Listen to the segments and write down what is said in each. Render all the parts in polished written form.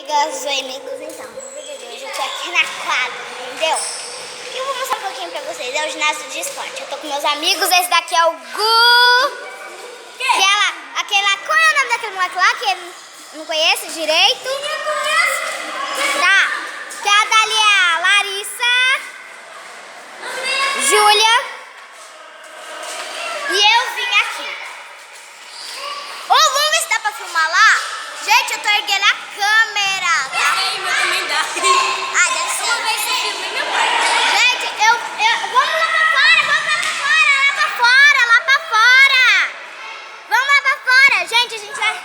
amigas, oi amigos, então, no vídeo de hoje eu tô aqui na quadra, entendeu? E eu vou mostrar um pouquinho pra vocês, é o ginásio de esporte. Eu tô com meus amigos, esse daqui é o Gu. Qual é o nome daquele moleque lá que eu não conheço direito? Tá, que a dali é a Larissa, Júlia e eu vim aqui. Vamos ver se dá pra filmar lá? Gente, eu tô erguendo a câmera, tá? Mas também dá. Ah, deve ser. Uma vez você filma meu pai. Gente, vamos lá pra fora, lá pra fora. Vamos lá pra fora. Gente, a gente vai...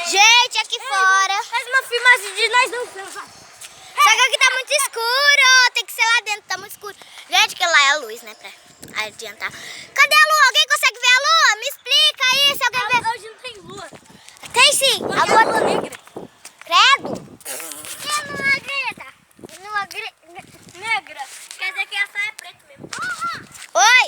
Gente, aqui fora. Faz uma filmagem de nós não. Só que aqui tá muito escuro, tem que ser lá dentro, tá muito escuro. Gente, que lá é a luz, né, pra adiantar. Cadê a lua? Alguém consegue ver a lua? Me explica aí, se alguém vê. Hoje não tem lua. Tem sim. Hoje é lua negra. Credo. Lua negra. Quer dizer que essa é preta mesmo. Oi.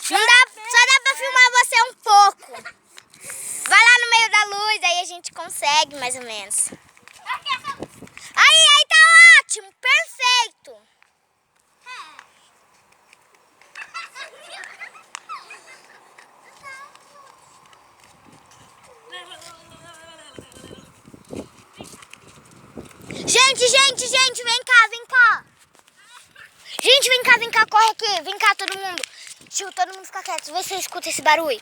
Não dá, só dá pra filmar você um pouco. Vai lá no meio da luz, aí a gente consegue mais ou menos. Aí tá ótimo, perfeito. Gente, vem cá. Gente, vem cá, corre aqui. Vem cá, todo mundo. Tio, todo mundo fica quieto. Vê se você escuta esse barulho.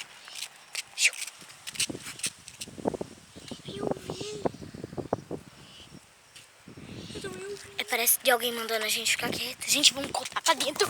Parece de alguém mandando a gente ficar quieto. Gente, vamos cortar pra dentro.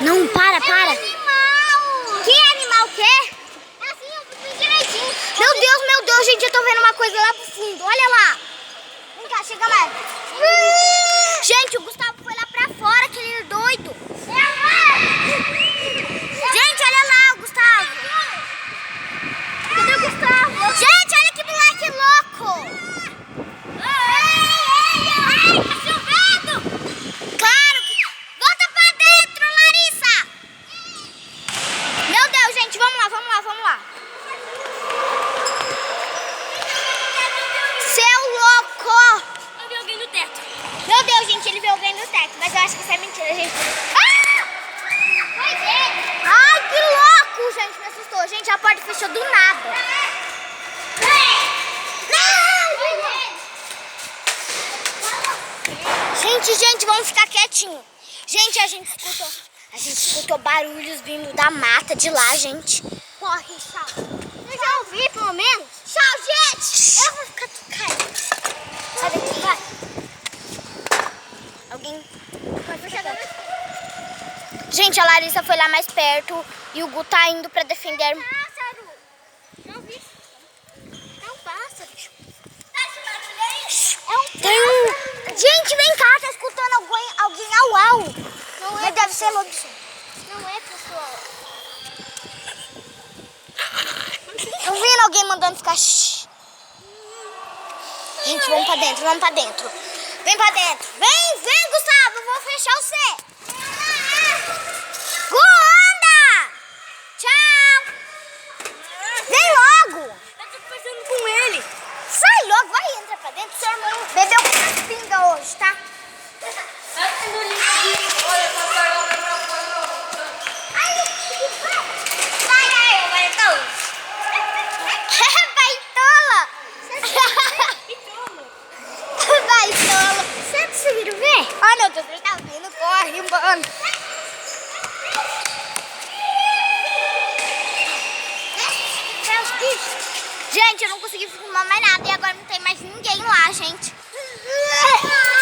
Não, para. Que animal o quê? Meu Deus, gente, eu tô vendo uma coisa lá pro fundo. Olha lá. Vem cá, chega mais. Gente, o Gustavo foi lá pra fora, aquele doido. Gente, olha lá o Gustavo. Cadê o Gustavo? Gente, olha que moleque louco. Tá chovendo. Claro. Volta pra dentro, Larissa. Meu Deus, gente, vamos lá. Eu vi alguém no teto. Meu Deus, gente, ele viu alguém no teto, mas eu acho que isso é mentira, gente. Foi ele! Ai, que louco, gente, me assustou. Gente, a porta fechou do nada. Não! Gente, vamos ficar quietinho. Gente, a gente escutou barulhos vindo da mata de lá, gente. Corre, tchau. Eu já ouvi, pelo menos. Tchau, gente! Eu vou ficar tocando. Sai daqui, vai. Alguém... Gente, a Larissa foi lá mais perto e o Gu tá indo pra defender... Pássaro! Não vi. É um pássaro. Tem um... Gente, vem cá, tá escutando alguém au. Não é, mas deve ser lobisomem. Não é, pessoal. Tô vendo alguém mandando ficar... Gente, vamos pra dentro. Vem pra dentro. Vem, Gustavo, eu vou fechar você. Gu, anda! Tchau. Vem logo. Eu tô conversando com ele. Sai logo, vai, entra pra dentro. Seu irmão bebeu muita pinga hoje, tá? Baitola! Você conseguiram ver? Ah, meu Deus, ele tá vindo, corre, mano! Gente, eu não consegui filmar mais nada e agora não tem mais ninguém lá, gente.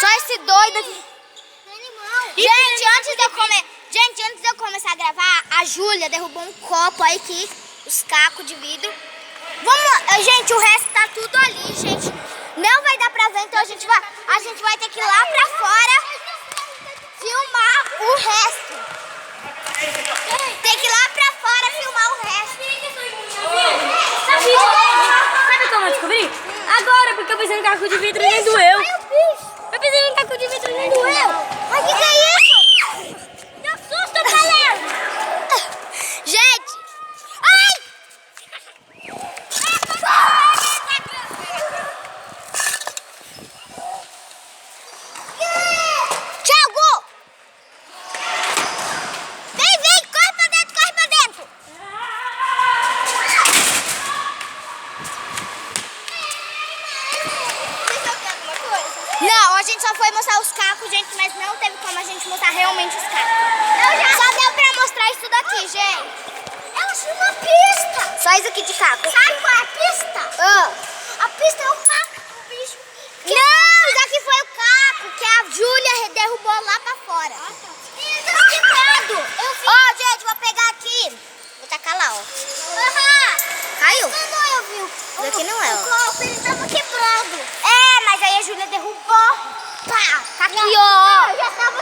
Só esse doido aqui. Gente, antes de eu começar a gravar, a Júlia derrubou um copo aí aqui, os cacos de vidro. Vamos, gente, o resto tá tudo ali, gente. Não vai dar pra ver, então a gente vai ter que ir lá pra fora filmar. taco de vidro nem doeu. Eu pensei num taco de vidro nem doeu. Mas que é isso? Deu susto, galera. Gente! Ai! Thiago! Vem, corre pra dentro, corre pra dentro! Não, a gente só foi mostrar os carros, gente, mas não teve como a gente mostrar realmente os carros. Só deu pra mostrar isso daqui, gente. Eu achei uma pista. Só isso aqui de carro. Sabe qual é a pista? A pista é o caco do bicho. Não, isso aqui foi o caco que a Júlia derrubou lá pra fora. Quebrado. Ó, gente, vou pegar aqui. Vou tacar lá, ó. Caiu. Não, eu vi. Isso aqui não é, ó. O copo, ele tava quebrado. É, mas aí a Júlia derrubou. Pá, tá aqui, ó.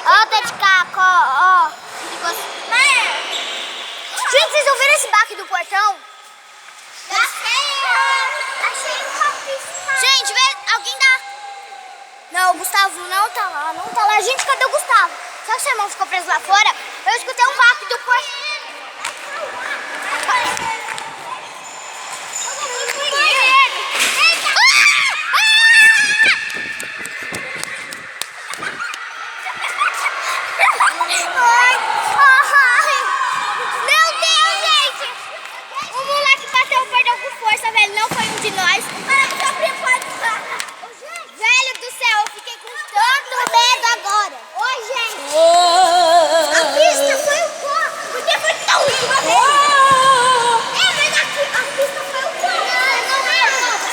Ó, tá de caco, ó. Gente, vocês ouviram esse baque do portão? Achei uma pista. Gente, vê, alguém dá. Não, o Gustavo não tá lá, não tá lá. Gente, cadê o Gustavo? Será que seu irmão ficou preso lá fora? Eu escutei um baque do portão. Meu Deus, gente! O moleque bateu o portão com força, velho. Não foi um de nós. Velho do céu, eu fiquei com tanto medo agora. Oi, gente. A pista foi o copo. Porque foi tão última vez. É, mas a pista foi o copo. Não é o copo.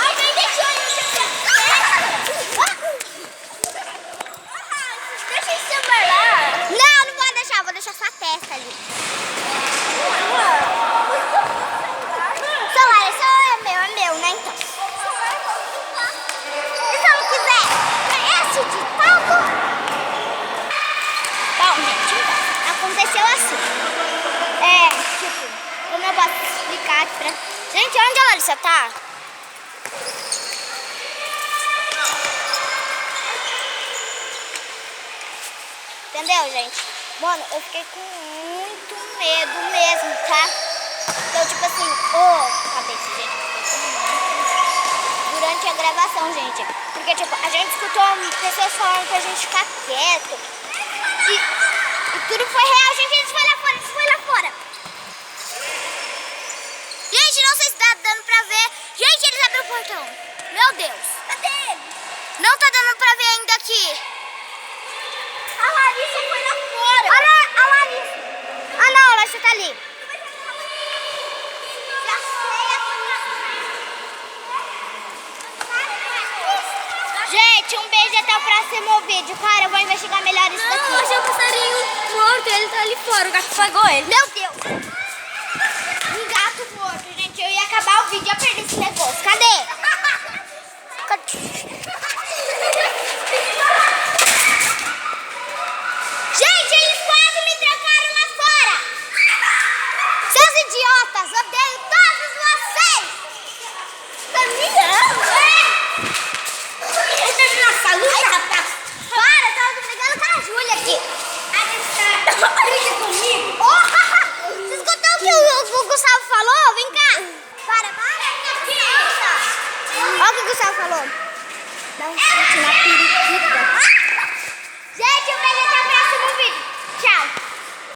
Alguém deixou Deixa esse celular lá. Não vou deixar. Vou deixar sua testa ali. O celular esse é meu, né, então. E se eu não quiser? Esse ditado? Bom, gente, então, aconteceu assim. Como eu posso explicar aqui pra... Gente, onde a Larissa tá? Entendeu, gente? Mano, eu fiquei com muito medo mesmo, tá? Então, tipo assim, cabeça, gente. Durante a gravação, gente. Porque, tipo, a gente escutou pessoas falando pra gente ficar quieto. E tudo foi real, gente. Eles foi lá fora. Gente, não sei se tá dando pra ver. Gente, eles abriram o portão. Meu Deus. Cadê ele? Não tá dando pra ver ainda aqui. A Larissa foi lá fora. Olha a Larissa. Ah, não, a Larissa tá ali. Gente, um beijo até o próximo vídeo. Cara, eu vou investigar melhor isso daqui. Não, eu achei um passarinho morto, ele tá ali fora, o gato pegou ele. Meu Deus. Um gato morto, gente. Eu ia acabar o vídeo e ia perder esse negócio. Cadê? Gente, eles quase me trancaram lá fora. Seus idiotas, odeio todos vocês. Caminhão? Ele tá nessa luta? Para, eu tava brigando com a Júlia aqui. Briga comigo? Você escutou o que o Gustavo falou? Vem cá. Para. Olha o que o Gustavo falou. Dá um chute na periquita.